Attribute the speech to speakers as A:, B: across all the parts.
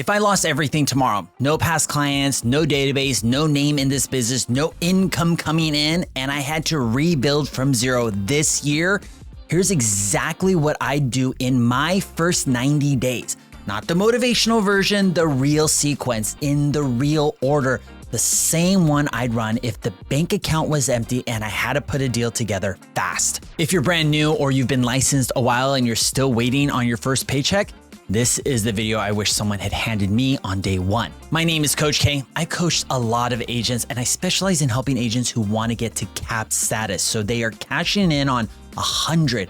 A: If I lost everything tomorrow, no past clients, no database, no name in this business, no income coming in, and I had to rebuild from zero this year, here's exactly what I'd do in my first 90 days. Not the motivational version, the real sequence, in the real order, the same one I'd run if the bank account was empty and I had to put a deal together fast. If you're brand new or you've been licensed a while and you're still waiting on your first paycheck, this is the video I wish someone had handed me on day one. My name is Coach K. I coach a lot of agents and I specialize in helping agents who want to get to capped status so they are cashing in on 100%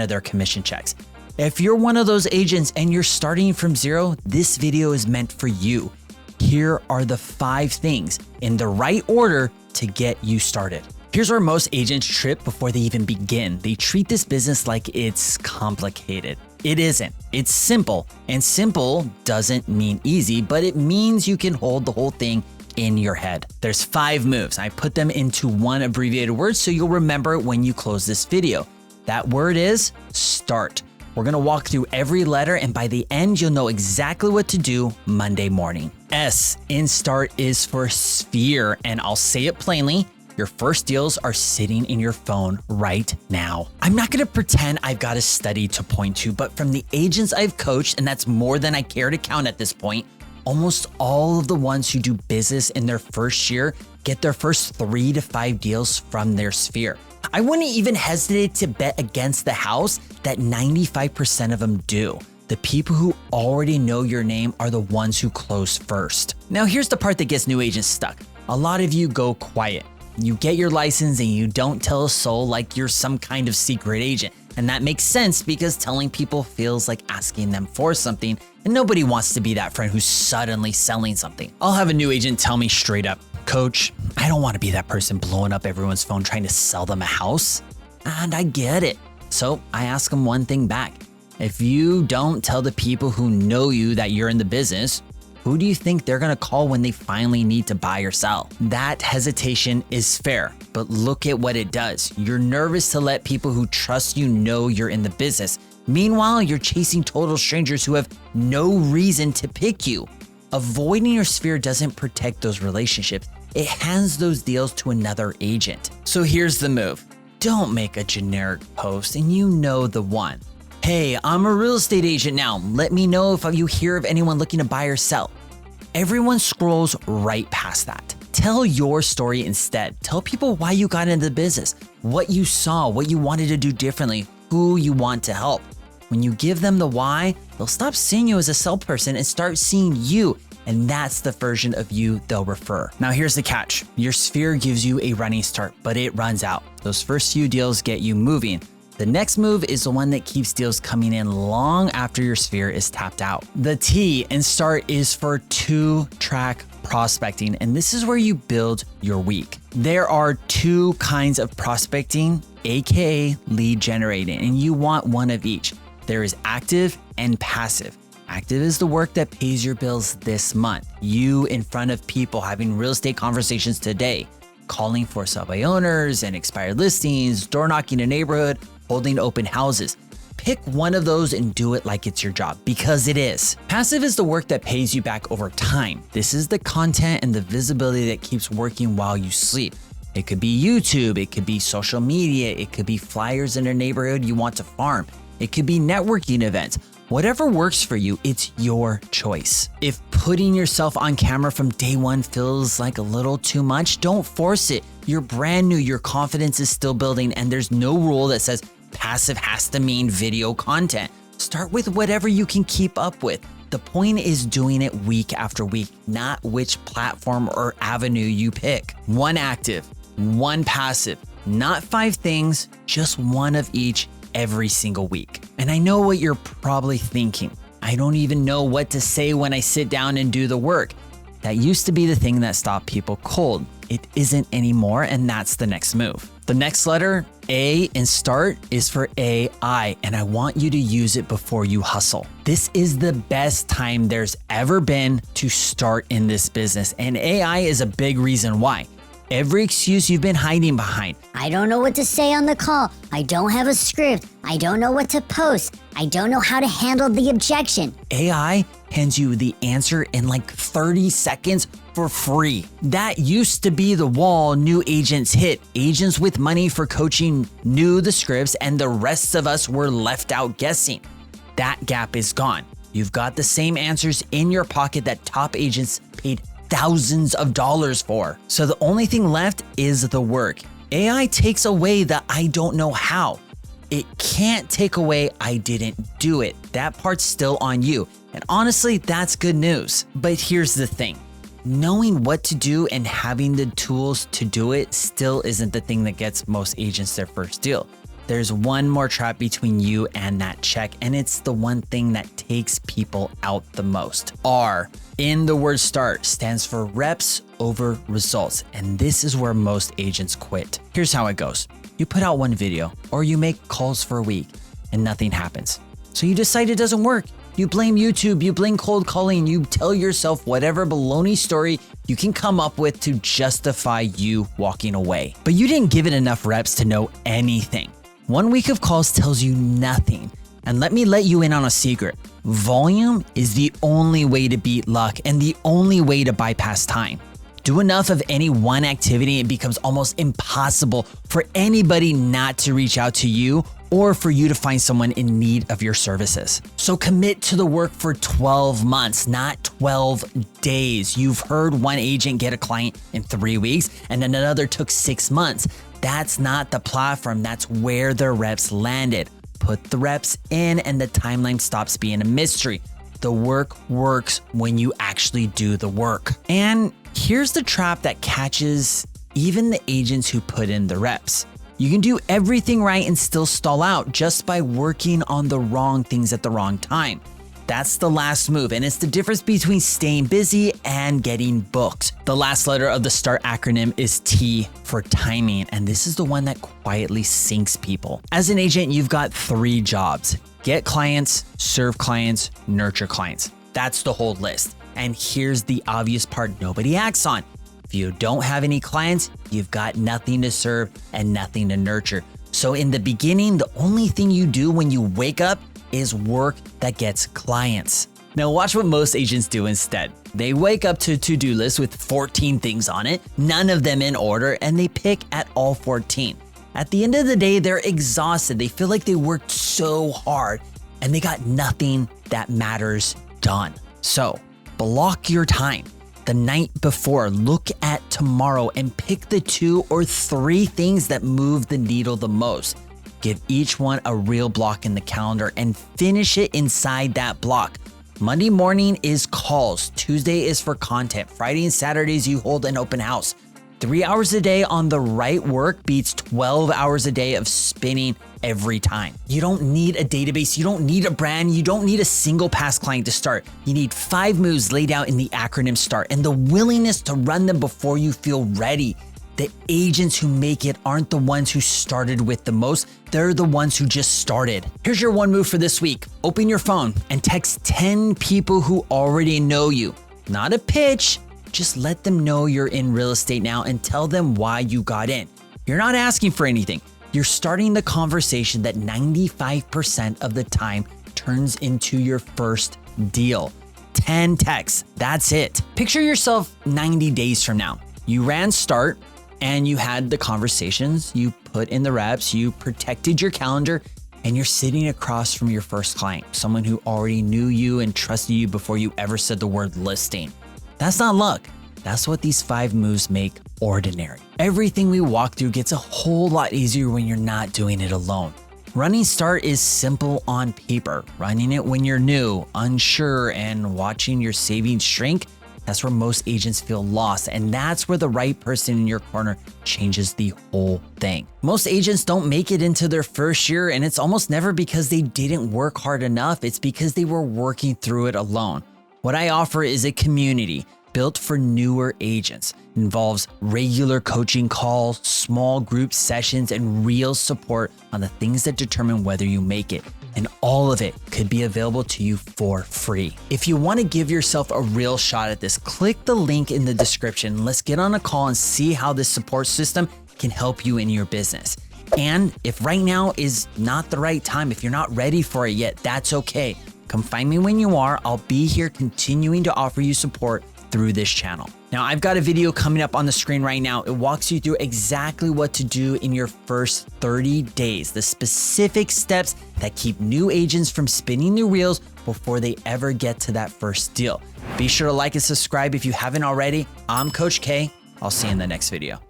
A: of their commission checks. If you're one of those agents and you're starting from zero, this video is meant for you. Here are the 5 things in the right order to get you started. Here's where most agents trip before they even begin. They treat this business like it's complicated. It isn't. It's simple. And simple doesn't mean easy, but it means you can hold the whole thing in your head. There's 5 moves. I put them into one abbreviated word so you'll remember it when you close this video. That word is start. We're gonna walk through every letter and by the end, you'll know exactly what to do Monday morning. S in start is for sphere, and I'll say it plainly. Your first deals are sitting in your phone right now. I'm not gonna pretend I've got a study to point to, but from the agents I've coached, and that's more than I care to count at this point, almost all of the ones who do business in their first year get their first 3 to 5 deals from their sphere. I wouldn't even hesitate to bet against the house that 95% of them do. The people who already know your name are the ones who close first. Now here's the part that gets new agents stuck. A lot of you go quiet. You get your license and you don't tell a soul like you're some kind of secret agent. And that makes sense because telling people feels like asking them for something, and nobody wants to be that friend who's suddenly selling something. I'll have a new agent tell me straight up, Coach, I don't want to be that person blowing up everyone's phone trying to sell them a house. And I get it. So I ask them one thing back. If you don't tell the people who know you that you're in the business, who do you think they're gonna call when they finally need to buy or sell? That hesitation is fair, but look at what it does. You're nervous to let people who trust you know you're in the business. Meanwhile, you're chasing total strangers who have no reason to pick you. Avoiding your sphere doesn't protect those relationships. It hands those deals to another agent. So here's the move. Don't make a generic post, and you know the one. Hey, I'm a real estate agent now. Let me know if you hear of anyone looking to buy or sell. Everyone scrolls right past that. Tell your story instead. Tell people why you got into the business, what you saw, what you wanted to do differently, who you want to help. When you give them the why, they'll stop seeing you as a salesperson and start seeing you. And that's the version of you they'll refer. Now here's the catch. Your sphere gives you a running start, but it runs out. Those first few deals get you moving. The next move is the one that keeps deals coming in long after your sphere is tapped out. The T in start is for 2-track prospecting, and this is where you build your week. There are 2 kinds of prospecting, aka lead generating, and you want one of each. There is active and passive. Active is the work that pays your bills this month. You in front of people having real estate conversations today, calling for subway owners and expired listings, door knocking a neighborhood, holding open houses. Pick one of those and do it like it's your job, because it is. Passive is the work that pays you back over time. This is the content and the visibility that keeps working while you sleep. It could be YouTube, it could be social media, it could be flyers in a neighborhood you want to farm. It could be networking events. Whatever works for you, it's your choice. If putting yourself on camera from day one feels like a little too much, don't force it. You're brand new, your confidence is still building, and there's no rule that says passive has to mean video content. Start with whatever you can keep up with. The point is doing it week after week, not which platform or avenue you pick. 1 active, 1 passive, not 5 things, just one of each every single week. And I know what you're probably thinking. I don't even know what to say when I sit down and do the work. That used to be the thing that stopped people cold. It isn't anymore, and that's the next move. The next letter, A in start, is for AI, and I want you to use it before you hustle. This is the best time there's ever been to start in this business, and AI is a big reason why. Every excuse you've been hiding behind.
B: I don't know what to say on the call. I don't have a script. I don't know what to post. I don't know how to handle the objection.
A: AI hands you the answer in like 30 seconds for free. That used to be the wall new agents hit. Agents with money for coaching knew the scripts and the rest of us were left out guessing. That gap is gone. You've got the same answers in your pocket that top agents paid thousands of dollars for. So the only thing left is the work. AI takes away the I don't know how. It can't take away I didn't do it. That part's still on you. And honestly, that's good news. But here's the thing. Knowing what to do and having the tools to do it still isn't the thing that gets most agents their first deal. There's one more trap between you and that check, and it's the one thing that takes people out the most. R in the word START stands for reps over results, and this is where most agents quit. Here's how it goes. You put out one video or you make calls for a week and nothing happens. So you decide it doesn't work. You blame YouTube, you blame cold calling, you tell yourself whatever baloney story you can come up with to justify you walking away. But you didn't give it enough reps to know anything. 1 week of calls tells you nothing. And let me let you in on a secret. Volume is the only way to beat luck and the only way to bypass time. Do enough of any one activity, it becomes almost impossible for anybody not to reach out to you or for you to find someone in need of your services. So commit to the work for 12 months, not 12 days. You've heard one agent get a client in 3 weeks and then another took 6 months. That's not the platform, that's where the reps landed. Put the reps in and the timeline stops being a mystery. The work works when you actually do the work. And here's the trap that catches even the agents who put in the reps. You can do everything right and still stall out just by working on the wrong things at the wrong time. That's the last move, and it's the difference between staying busy and getting booked. The last letter of the START acronym is T for timing, and this is the one that quietly sinks people. As an agent, you've got 3 jobs. Get clients, serve clients, nurture clients. That's the whole list. And here's the obvious part nobody acts on. If you don't have any clients, you've got nothing to serve and nothing to nurture. So in the beginning, the only thing you do when you wake up is work that gets clients. Now watch what most agents do instead. They wake up to a to-do list with 14 things on it, none of them in order, and they pick at all 14. At the end of the day, they're exhausted. They feel like they worked so hard and they got nothing that matters done. So block your time. The night before, look at tomorrow and pick the 2 or 3 things that move the needle the most. Give each one a real block in the calendar and finish it inside that block. Monday morning is calls. Tuesday is for content. Friday and Saturdays, you hold an open house. 3 hours a day on the right work beats 12 hours a day of spinning every time. You don't need a database. You don't need a brand. You don't need a single past client to start. You need 5 moves laid out in the acronym START and the willingness to run them before you feel ready. The agents who make it aren't the ones who started with the most. They're the ones who just started. Here's your 1 move for this week. Open your phone and text 10 people who already know you. Not a pitch. Just let them know you're in real estate now and tell them why you got in. You're not asking for anything. You're starting the conversation that 95% of the time turns into your first deal. 10 texts, that's it. Picture yourself 90 days from now. You ran START and you had the conversations, you put in the reps, you protected your calendar, and you're sitting across from your first client, someone who already knew you and trusted you before you ever said the word listing. That's not luck. That's what these 5 moves make ordinary. Everything we walk through gets a whole lot easier when you're not doing it alone. Running START is simple on paper. Running it when you're new, unsure, and watching your savings shrink, that's where most agents feel lost, and that's where the right person in your corner changes the whole thing. Most agents don't make it into their first year, and it's almost never because they didn't work hard enough. It's because they were working through it alone. What I offer is a community built for newer agents. It involves regular coaching calls, small group sessions, and real support on the things that determine whether you make it. And all of it could be available to you for free. If you want to give yourself a real shot at this, click the link in the description. Let's get on a call and see how this support system can help you in your business. And if right now is not the right time, if you're not ready for it yet, that's okay. Come find me when you are. I'll be here continuing to offer you support through this channel. Now, I've got a video coming up on the screen right now. It walks you through exactly what to do in your first 30 days, the specific steps that keep new agents from spinning their wheels before they ever get to that first deal. Be sure to like and subscribe if you haven't already. I'm Coach K. I'll see you in the next video.